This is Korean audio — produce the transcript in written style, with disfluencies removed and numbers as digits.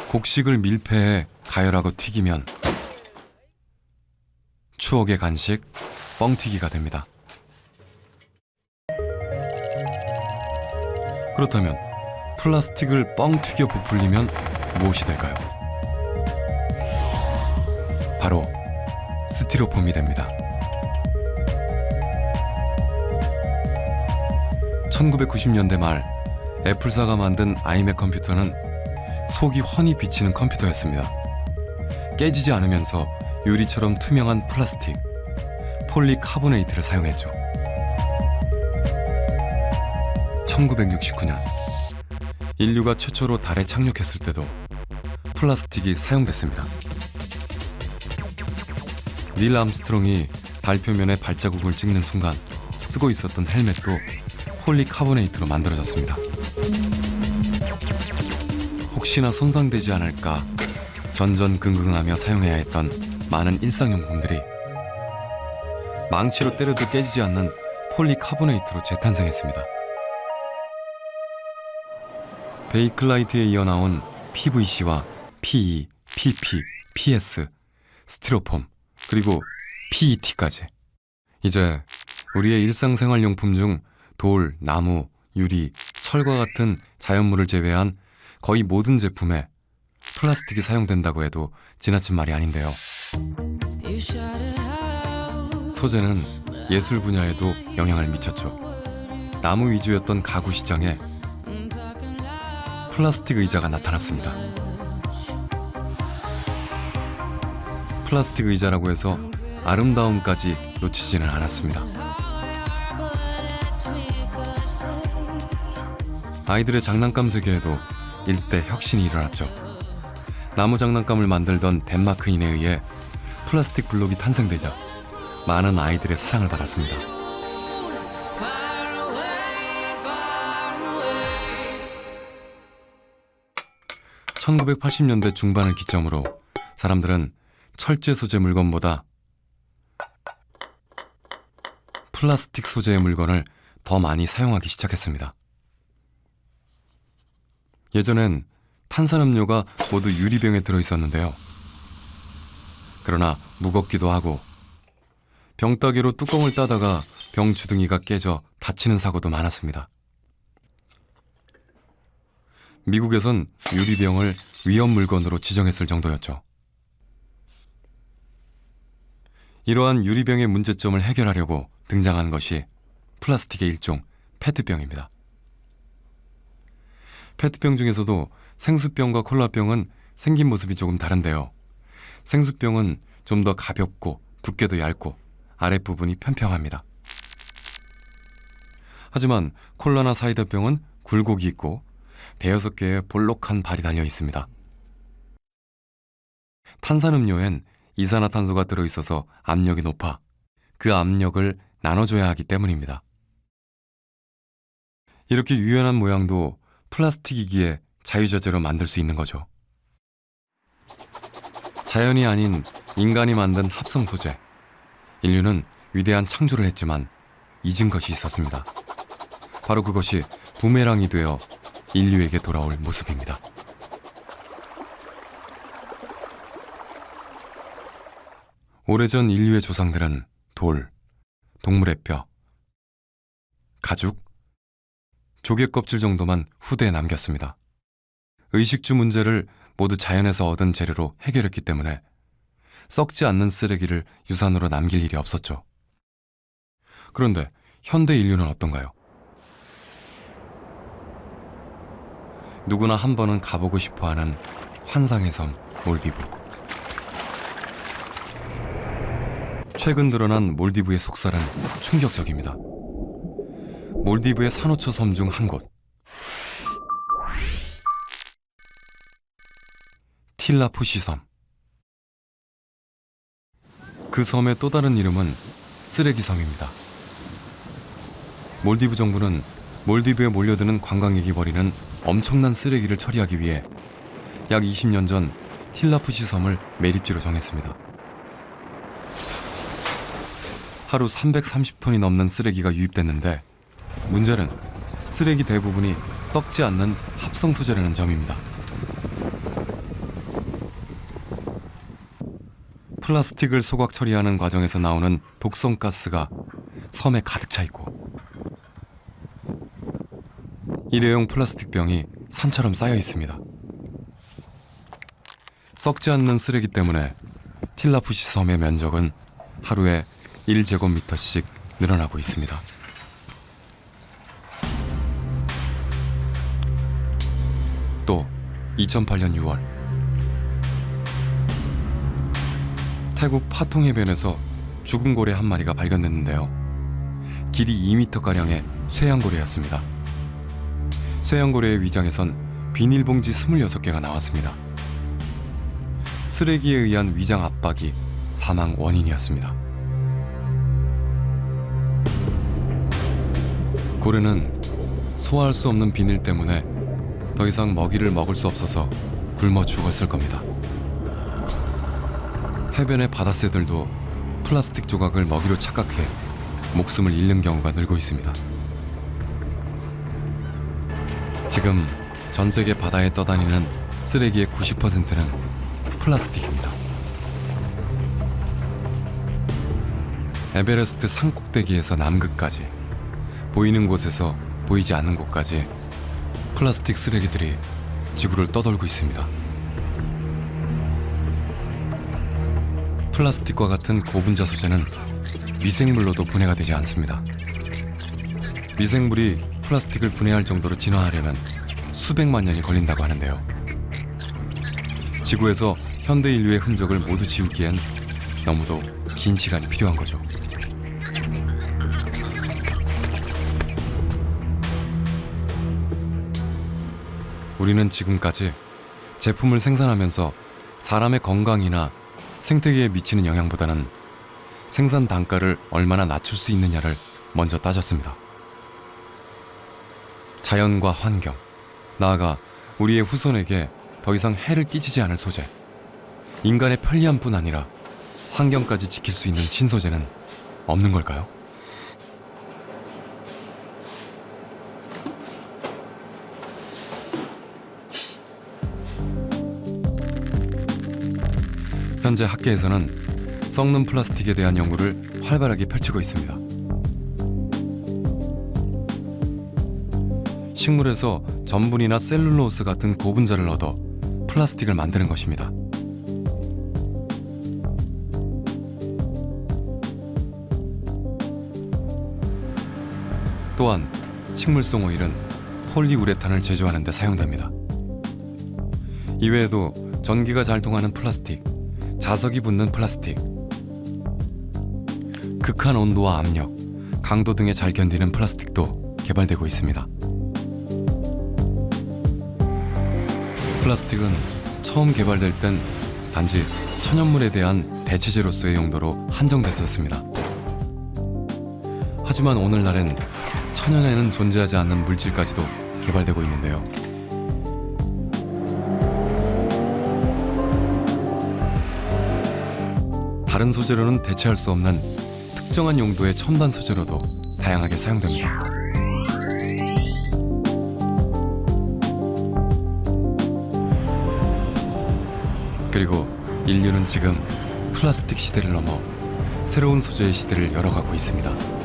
곡식을 밀폐해 가열하고 튀기면 추억의 간식 뻥튀기가 됩니다. 그렇다면 플라스틱을 뻥튀겨 부풀리면 무엇이 될까요? 바로 스티로폼이 됩니다. 1990년대 말 애플사가 만든 아이맥 컴퓨터는 속이 훤히 비치는 컴퓨터였습니다. 깨지지 않으면서 유리처럼 투명한 플라스틱, 폴리카보네이트를 사용했죠. 1969년 인류가 최초로 달에 착륙했을 때도 플라스틱이 사용됐습니다. 닐 암스트롱이 달 표면에 발자국을 찍는 순간 쓰고 있었던 헬멧도 폴리카보네이트로 만들어졌습니다. 혹시나 손상되지 않을까 전전긍긍하며 사용해야 했던 많은 일상용품들이 망치로 때려도 깨지지 않는 폴리카보네이트로 재탄생했습니다. 베이클라이트에 이어 나온 PVC와 PE, PP, PS, 스티로폼, 그리고 PET까지. 이제 우리의 일상생활용품 중 돌, 나무, 유리, 철과 같은 자연물을 제외한 거의 모든 제품에 플라스틱이 사용된다고 해도 지나친 말이 아닌데요. 소재는 예술 분야에도 영향을 미쳤죠. 나무 위주였던 가구 시장에 플라스틱 의자가 나타났습니다. 플라스틱 의자라고 해서 아름다움까지 놓치지는 않았습니다. 아이들의 장난감 세계에도 일대 혁신이 일어났죠. 나무 장난감을 만들던 덴마크인에 의해 플라스틱 블록이 탄생되자 많은 아이들의 사랑을 받았습니다. 1980년대 중반을 기점으로 사람들은 철제 소재 물건보다 플라스틱 소재의 물건을 더 많이 사용하기 시작했습니다. 예전엔 탄산음료가 모두 유리병에 들어있었는데요. 그러나 무겁기도 하고 병따개로 뚜껑을 따다가 병 주둥이가 깨져 다치는 사고도 많았습니다. 미국에선 유리병을 위험 물건으로 지정했을 정도였죠. 이러한 유리병의 문제점을 해결하려고 등장한 것이 플라스틱의 일종 페트병입니다. 페트병 중에서도 생수병과 콜라병은 생긴 모습이 조금 다른데요. 생수병은 좀 더 가볍고 두께도 얇고 아랫부분이 평평합니다. 하지만 콜라나 사이다병은 굴곡이 있고 대여섯 개의 볼록한 발이 달려 있습니다. 탄산음료엔 이산화탄소가 들어있어서 압력이 높아 그 압력을 나눠줘야 하기 때문입니다. 이렇게 유연한 모양도 플라스틱이기에 자유자재로 만들 수 있는 거죠. 자연이 아닌 인간이 만든 합성 소재. 인류는 위대한 창조를 했지만 잊은 것이 있었습니다. 바로 그것이 부메랑이 되어 인류에게 돌아올 모습입니다. 오래전 인류의 조상들은 돌, 동물의 뼈, 가죽, 조개 껍질 정도만 후대에 남겼습니다. 의식주 문제를 모두 자연에서 얻은 재료로 해결했기 때문에 썩지 않는 쓰레기를 유산으로 남길 일이 없었죠. 그런데 현대 인류는 어떤가요? 누구나 한 번은 가보고 싶어하는 환상의 섬 몰디브. 최근 드러난 몰디브의 속살은 충격적입니다. 몰디브의 산호초 섬 중 한 곳, 틸라푸시 섬. 그 섬의 또 다른 이름은 쓰레기 섬입니다. 몰디브 정부는 몰디브에 몰려드는 관광객이 버리는 엄청난 쓰레기를 처리하기 위해 약 20년 전 틸라푸시 섬을 매립지로 정했습니다. 하루 330톤이 넘는 쓰레기가 유입됐는데 문제는 쓰레기 대부분이 썩지 않는 합성 소재라는 점입니다. 플라스틱을 소각 처리하는 과정에서 나오는 독성 가스가 섬에 가득 차 있고, 일회용 플라스틱 병이 산처럼 쌓여 있습니다. 썩지 않는 쓰레기 때문에 틸라푸시 섬의 면적은 하루에 1제곱미터씩 늘어나고 있습니다. 또 2008년 6월, 태국 파통 해변에서 죽은 고래 한 마리가 발견됐는데요. 길이 2m가량의 쇠양고래였습니다. 쇠양고래의 위장에선 비닐봉지 26개가 나왔습니다. 쓰레기에 의한 위장 압박이 사망 원인이었습니다. 고래는 소화할 수 없는 비닐 때문에 더 이상 먹이를 먹을 수 없어서 굶어 죽었을 겁니다. 해변의 바다새들도 플라스틱 조각을 먹이로 착각해 목숨을 잃는 경우가 늘고 있습니다. 지금 전 세계 바다에 떠다니는 쓰레기의 90%는 플라스틱입니다. 에베레스트 산꼭대기에서 남극까지, 보이는 곳에서 보이지 않는 곳까지 플라스틱 쓰레기들이 지구를 떠돌고 있습니다. 플라스틱과 같은 고분자 소재는 미생물로도 분해가 되지 않습니다. 미생물이 플라스틱을 분해할 정도로 진화하려면 수백만 년이 걸린다고 하는데요. 지구에서 현대 인류의 흔적을 모두 지우기엔 너무도 긴 시간이 필요한 거죠. 우리는 지금까지 제품을 생산하면서 사람의 건강이나 생태계에 미치는 영향보다는 생산 단가를 얼마나 낮출 수 있느냐를 먼저 따졌습니다. 자연과 환경, 나아가 우리의 후손에게 더 이상 해를 끼치지 않을 소재, 인간의 편리함뿐 아니라 환경까지 지킬 수 있는 신소재는 없는 걸까요? 현재 학계에서는 썩는 플라스틱에 대한 연구를 활발하게 펼치고 있습니다. 식물에서 전분이나 셀룰로스 같은 고분자를 얻어 플라스틱을 만드는 것입니다. 또한 식물성 오일은 폴리우레탄을 제조하는 데 사용됩니다. 이외에도 전기가 잘 통하는 플라스틱, 자석이 붙는 플라스틱, 극한 온도와 압력, 강도 등에 잘 견디는 플라스틱도 개발되고 있습니다. 플라스틱은 처음 개발될 땐 단지 천연물에 대한 대체제로서의 용도로 한정됐었습니다. 하지만 오늘날엔 천연에는 존재하지 않는 물질까지도 개발되고 있는데요. 다른 소재로는 대체할 수 없는 특정한 용도의 첨단 소재로도 다양하게 사용됩니다. 그리고 인류는 지금 플라스틱 시대를 넘어 새로운 소재의 시대를 열어가고 있습니다.